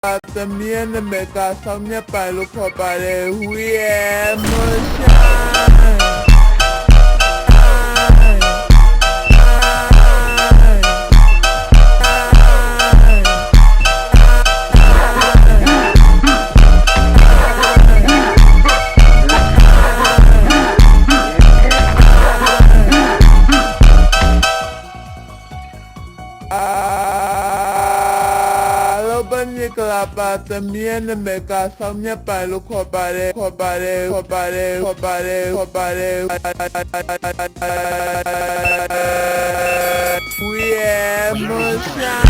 También me casa mi palo para emotion. Clapa también me casa mi palo copare we emotion.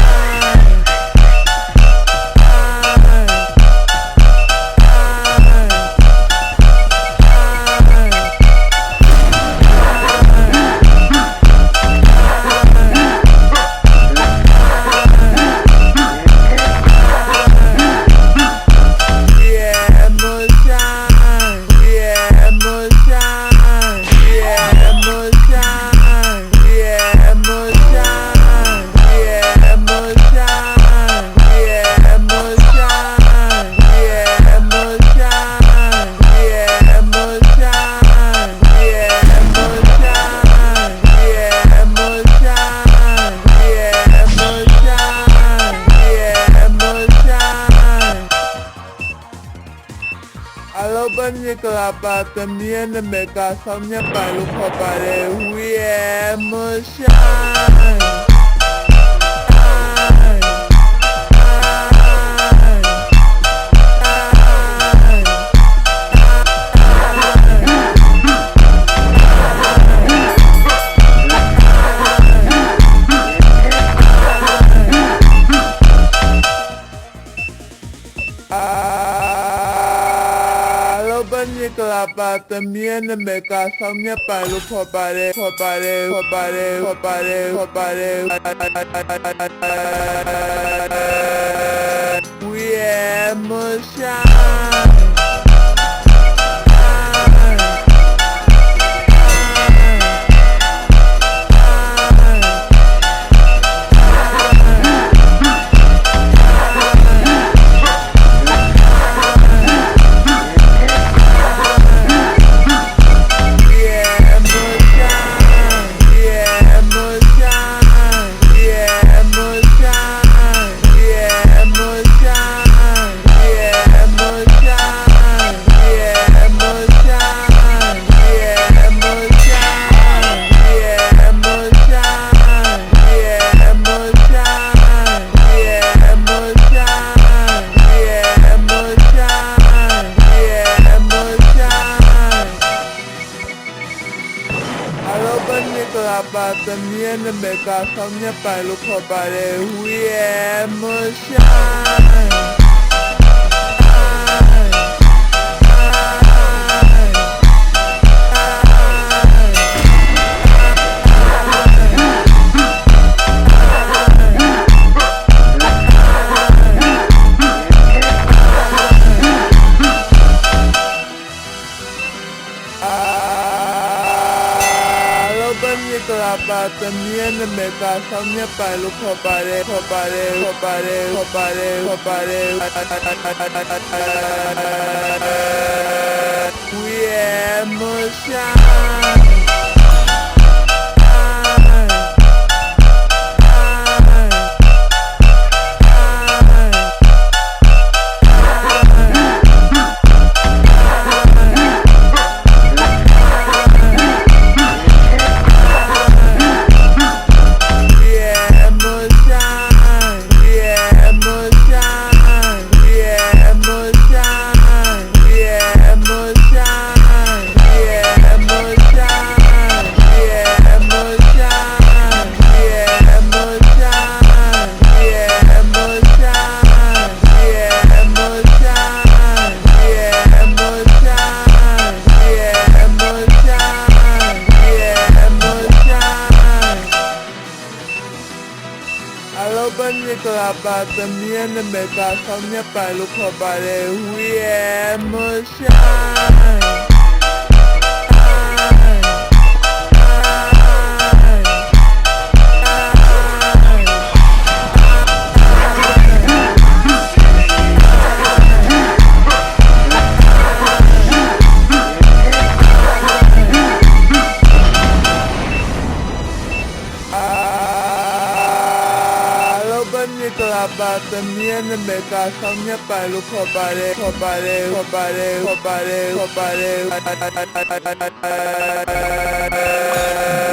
Clapa también me casa mi palo para we emotion. Clapa también me casa mi palo para we emotion. Clapa también me casa mi palo para we emotion. Clapa también me casa mi palo para we emotion. Clapa también me casa mi palo para we emotion. တလာပါသမီးနဲ့မေကဆောင်မြပိုင်လို့ခေါ်ပါတယ်ခေါ်ပါတယ်ခေါ်ပါတယ်ခေါ်ပါတယ်ခေါ်ပါတယ်